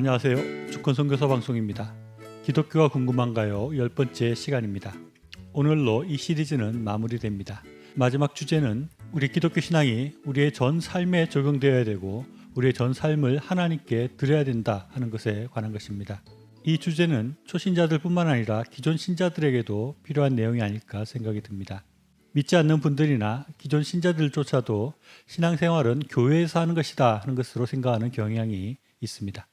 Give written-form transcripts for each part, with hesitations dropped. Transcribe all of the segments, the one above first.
안녕하세요. 주권선교사 방송입니다. 기독교가 궁금한가요? 10번째 시간입니다. 오늘로 이 시리즈는 마무리됩니다. 마지막 주제는 우리 기독교 신앙이 우리의 전 삶에 적용되어야 되고 우리의 전 삶을 하나님께 드려야 된다 하는 것에 관한 것입니다. 이 주제는 초신자들뿐만 아니라 기존 신자들에게도 필요한 내용이 아닐까 생각이 듭니다. 믿지 않는 분들이나 기존 신자들조차도 신앙생활은 교회에서 하는 것이다 하는 것으로 생각하는 경향이 있습니다.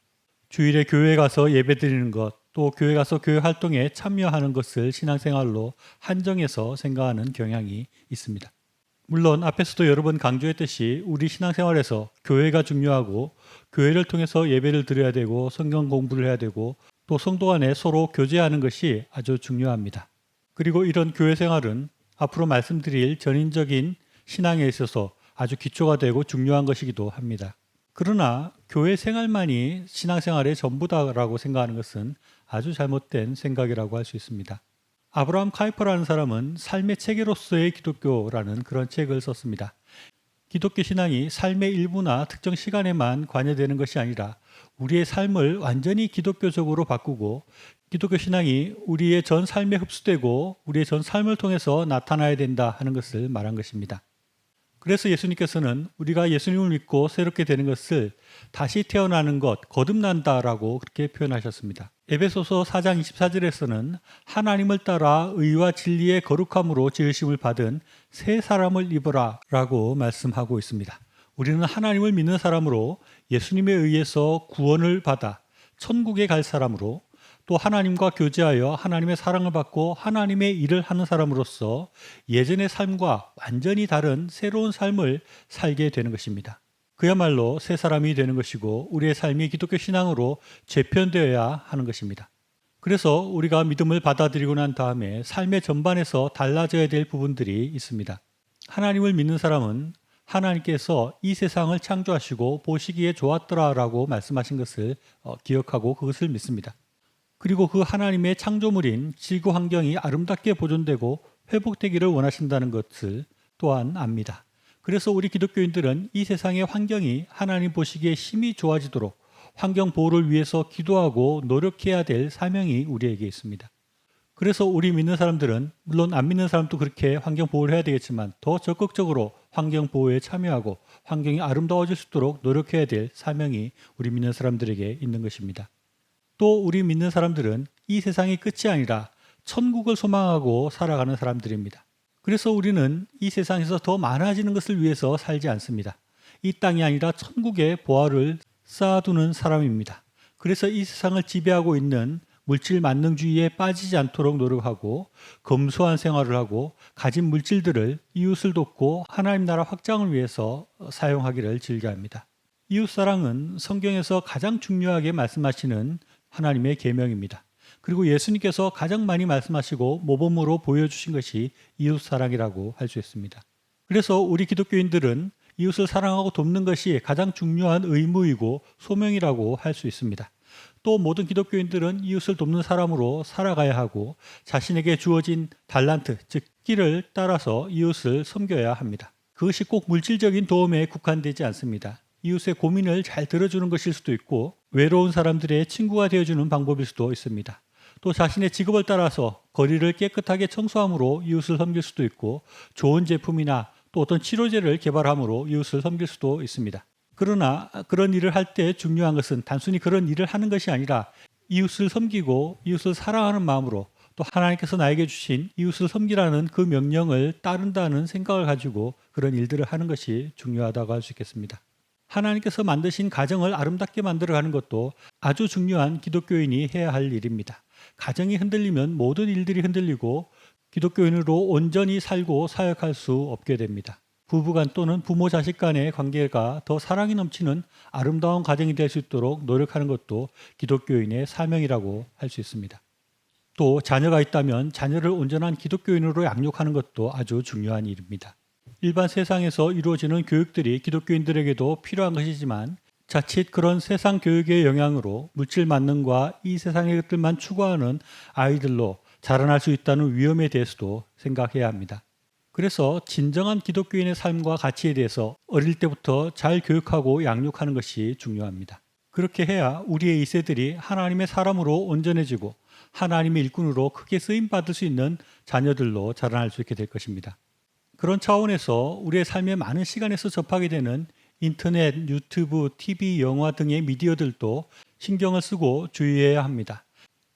주일에 교회에 가서 예배드리는 것, 또 교회 가서 교회 활동에 참여하는 것을 신앙생활로 한정해서 생각하는 경향이 있습니다. 물론 앞에서도 여러 번 강조했듯이 우리 신앙생활에서 교회가 중요하고 교회를 통해서 예배를 드려야 되고 성경 공부를 해야 되고 또 성도 간에 서로 교제하는 것이 아주 중요합니다. 그리고 이런 교회 생활은 앞으로 말씀드릴 전인적인 신앙에 있어서 아주 기초가 되고 중요한 것이기도 합니다. 그러나 교회 생활만이 신앙생활의 전부다라고 생각하는 것은 아주 잘못된 생각이라고 할 수 있습니다. 아브라함 카이퍼라는 사람은 삶의 체계로서의 기독교라는 그런 책을 썼습니다. 기독교 신앙이 삶의 일부나 특정 시간에만 관여되는 것이 아니라 우리의 삶을 완전히 기독교적으로 바꾸고 기독교 신앙이 우리의 전 삶에 흡수되고 우리의 전 삶을 통해서 나타나야 된다 하는 것을 말한 것입니다. 그래서 예수님께서는 우리가 예수님을 믿고 새롭게 되는 것을 다시 태어나는 것, 거듭난다라고 그렇게 표현하셨습니다. 에베소서 4장 24절에서는 하나님을 따라 의와 진리의 거룩함으로 지으심을 받은 새 사람을 입어라 라고 말씀하고 있습니다. 우리는 하나님을 믿는 사람으로 예수님에 의해서 구원을 받아 천국에 갈 사람으로 또 하나님과 교제하여 하나님의 사랑을 받고 하나님의 일을 하는 사람으로서 예전의 삶과 완전히 다른 새로운 삶을 살게 되는 것입니다. 그야말로 새 사람이 되는 것이고 우리의 삶이 기독교 신앙으로 재편되어야 하는 것입니다. 그래서 우리가 믿음을 받아들이고 난 다음에 삶의 전반에서 달라져야 될 부분들이 있습니다. 하나님을 믿는 사람은 하나님께서 이 세상을 창조하시고 보시기에 좋았더라라고 말씀하신 것을 기억하고 그것을 믿습니다. 그리고 그 하나님의 창조물인 지구 환경이 아름답게 보존되고 회복되기를 원하신다는 것을 또한 압니다. 그래서 우리 기독교인들은 이 세상의 환경이 하나님 보시기에 심히 좋아지도록 환경 보호를 위해서 기도하고 노력해야 될 사명이 우리에게 있습니다. 그래서 우리 믿는 사람들은 물론 안 믿는 사람도 그렇게 환경 보호를 해야 되겠지만 더 적극적으로 환경 보호에 참여하고 환경이 아름다워질 수 있도록 노력해야 될 사명이 우리 믿는 사람들에게 있는 것입니다. 또 우리 믿는 사람들은 이 세상이 끝이 아니라 천국을 소망하고 살아가는 사람들입니다. 그래서 우리는 이 세상에서 더 많아지는 것을 위해서 살지 않습니다. 이 땅이 아니라 천국의 보화를 쌓아두는 사람입니다. 그래서 이 세상을 지배하고 있는 물질 만능주의에 빠지지 않도록 노력하고 검소한 생활을 하고 가진 물질들을 이웃을 돕고 하나님 나라 확장을 위해서 사용하기를 즐겨합니다. 이웃사랑은 성경에서 가장 중요하게 말씀하시는 하나님의 계명입니다. 그리고 예수님께서 가장 많이 말씀하시고 모범으로 보여주신 것이 이웃사랑이라고 할 수 있습니다. 그래서 우리 기독교인들은 이웃을 사랑하고 돕는 것이 가장 중요한 의무이고 소명이라고 할 수 있습니다. 또 모든 기독교인들은 이웃을 돕는 사람으로 살아가야 하고 자신에게 주어진 달란트, 즉 끼를 따라서 이웃을 섬겨야 합니다. 그것이 꼭 물질적인 도움에 국한되지 않습니다. 이웃의 고민을 잘 들어주는 것일 수도 있고 외로운 사람들의 친구가 되어주는 방법일 수도 있습니다. 또 자신의 직업을 따라서 거리를 깨끗하게 청소함으로 이웃을 섬길 수도 있고 좋은 제품이나 또 어떤 치료제를 개발함으로 이웃을 섬길 수도 있습니다. 그러나 그런 일을 할 때 중요한 것은 단순히 그런 일을 하는 것이 아니라 이웃을 섬기고 이웃을 사랑하는 마음으로 또 하나님께서 나에게 주신 이웃을 섬기라는 그 명령을 따른다는 생각을 가지고 그런 일들을 하는 것이 중요하다고 할 수 있겠습니다. 하나님께서 만드신 가정을 아름답게 만들어가는 것도 아주 중요한 기독교인이 해야 할 일입니다. 가정이 흔들리면 모든 일들이 흔들리고 기독교인으로 온전히 살고 사역할 수 없게 됩니다. 부부간 또는 부모 자식 간의 관계가 더 사랑이 넘치는 아름다운 가정이 될 수 있도록 노력하는 것도 기독교인의 사명이라고 할 수 있습니다. 또 자녀가 있다면 자녀를 온전한 기독교인으로 양육하는 것도 아주 중요한 일입니다. 일반 세상에서 이루어지는 교육들이 기독교인들에게도 필요한 것이지만 자칫 그런 세상 교육의 영향으로 물질 만능과 이 세상의 것들만 추구하는 아이들로 자라날 수 있다는 위험에 대해서도 생각해야 합니다. 그래서 진정한 기독교인의 삶과 가치에 대해서 어릴 때부터 잘 교육하고 양육하는 것이 중요합니다. 그렇게 해야 우리의 2세들이 하나님의 사람으로 온전해지고 하나님의 일꾼으로 크게 쓰임받을 수 있는 자녀들로 자라날 수 있게 될 것입니다. 그런 차원에서 우리의 삶의 많은 시간에서 접하게 되는 인터넷, 유튜브, TV, 영화 등의 미디어들도 신경을 쓰고 주의해야 합니다.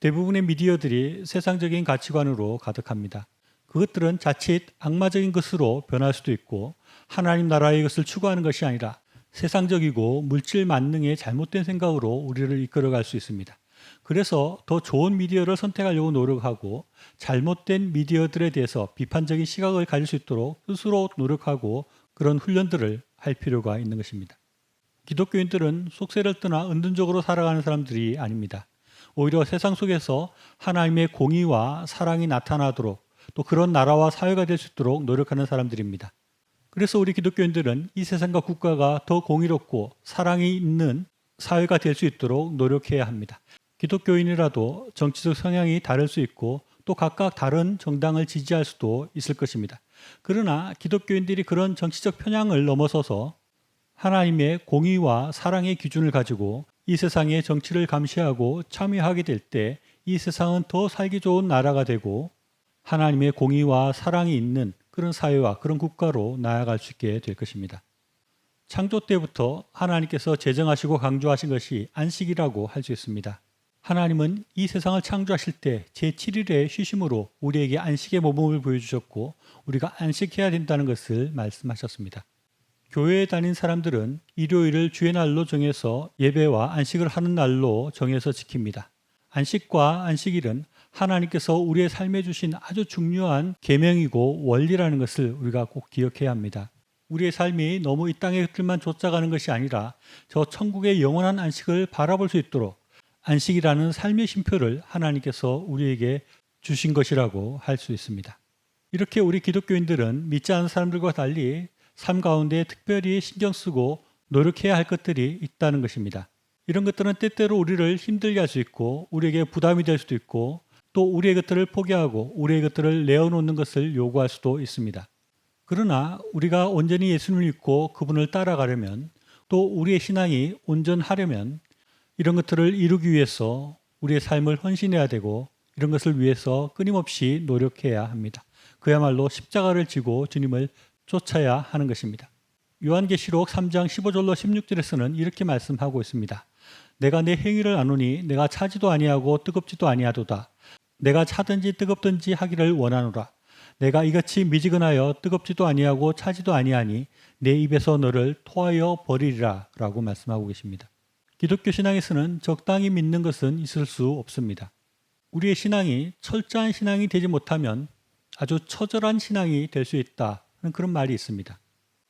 대부분의 미디어들이 세상적인 가치관으로 가득합니다. 그것들은 자칫 악마적인 것으로 변할 수도 있고 하나님 나라의 것을 추구하는 것이 아니라 세상적이고 물질 만능의 잘못된 생각으로 우리를 이끌어갈 수 있습니다. 그래서 더 좋은 미디어를 선택하려고 노력하고 잘못된 미디어들에 대해서 비판적인 시각을 가질 수 있도록 스스로 노력하고 그런 훈련들을 할 필요가 있는 것입니다. 기독교인들은 속세를 떠나 은둔적으로 살아가는 사람들이 아닙니다. 오히려 세상 속에서 하나님의 공의와 사랑이 나타나도록 또 그런 나라와 사회가 될 수 있도록 노력하는 사람들입니다. 그래서 우리 기독교인들은 이 세상과 국가가 더 공의롭고 사랑이 있는 사회가 될 수 있도록 노력해야 합니다. 기독교인이라도 정치적 성향이 다를 수 있고 또 각각 다른 정당을 지지할 수도 있을 것입니다. 그러나 기독교인들이 그런 정치적 편향을 넘어서서 하나님의 공의와 사랑의 기준을 가지고 이 세상의 정치를 감시하고 참여하게 될 때 이 세상은 더 살기 좋은 나라가 되고 하나님의 공의와 사랑이 있는 그런 사회와 그런 국가로 나아갈 수 있게 될 것입니다. 창조 때부터 하나님께서 제정하시고 강조하신 것이 안식이라고 할 수 있습니다. 하나님은 이 세상을 창조하실 때 제7일의 쉬심으로 우리에게 안식의 모범을 보여주셨고 우리가 안식해야 된다는 것을 말씀하셨습니다. 교회에 다닌 사람들은 일요일을 주의 날로 정해서 예배와 안식을 하는 날로 정해서 지킵니다. 안식과 안식일은 하나님께서 우리의 삶에 주신 아주 중요한 계명이고 원리라는 것을 우리가 꼭 기억해야 합니다. 우리의 삶이 너무 이 땅의 것들만 쫓아가는 것이 아니라 저 천국의 영원한 안식을 바라볼 수 있도록 안식이라는 삶의 쉼표를 하나님께서 우리에게 주신 것이라고 할 수 있습니다. 이렇게 우리 기독교인들은 믿지 않는 사람들과 달리 삶 가운데 특별히 신경 쓰고 노력해야 할 것들이 있다는 것입니다. 이런 것들은 때때로 우리를 힘들게 할 수 있고 우리에게 부담이 될 수도 있고 또 우리의 것들을 포기하고 우리의 것들을 내어놓는 것을 요구할 수도 있습니다. 그러나 우리가 온전히 예수님을 믿고 그분을 따라가려면 또 우리의 신앙이 온전하려면 이런 것들을 이루기 위해서 우리의 삶을 헌신해야 되고 이런 것을 위해서 끊임없이 노력해야 합니다. 그야말로 십자가를 지고 주님을 쫓아야 하는 것입니다. 요한계시록 3장 15절로 16절에서는 이렇게 말씀하고 있습니다. 내가 내 행위를 아노니 내가 차지도 아니하고 뜨겁지도 아니하도다. 내가 차든지 뜨겁든지 하기를 원하노라. 내가 이같이 미지근하여 뜨겁지도 아니하고 차지도 아니하니 내 입에서 너를 토하여 버리리라 라고 말씀하고 계십니다. 기독교 신앙에서는 적당히 믿는 것은 있을 수 없습니다. 우리의 신앙이 철저한 신앙이 되지 못하면 아주 처절한 신앙이 될 수 있다는 그런 말이 있습니다.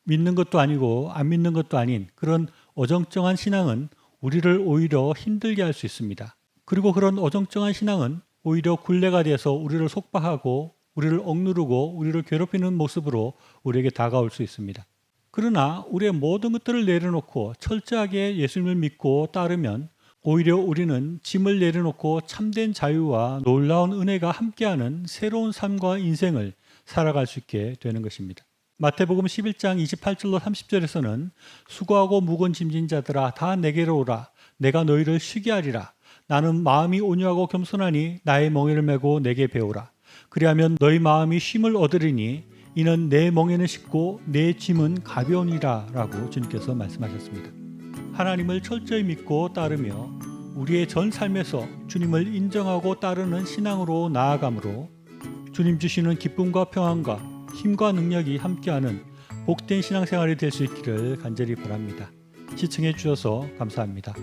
믿는 것도 아니고 안 믿는 것도 아닌 그런 어정쩡한 신앙은 우리를 오히려 힘들게 할 수 있습니다. 그리고 그런 어정쩡한 신앙은 오히려 굴레가 돼서 우리를 속박하고 우리를 억누르고 우리를 괴롭히는 모습으로 우리에게 다가올 수 있습니다. 그러나 우리의 모든 것들을 내려놓고 철저하게 예수님을 믿고 따르면 오히려 우리는 짐을 내려놓고 참된 자유와 놀라운 은혜가 함께하는 새로운 삶과 인생을 살아갈 수 있게 되는 것입니다. 마태복음 11장 28절로 30절에서는 수고하고 무거운 짐진 자들아 다 내게로 오라. 내가 너희를 쉬게 하리라. 나는 마음이 온유하고 겸손하니 나의 멍에를 메고 내게 배우라. 그리하면 너희 마음이 쉼을 얻으리니 이는 내 멍에는 쉽고 내 짐은 가벼우니라 라고 주님께서 말씀하셨습니다. 하나님을 철저히 믿고 따르며 우리의 전 삶에서 주님을 인정하고 따르는 신앙으로 나아가므로 주님 주시는 기쁨과 평안과 힘과 능력이 함께하는 복된 신앙생활이 될 수 있기를 간절히 바랍니다. 시청해 주셔서 감사합니다.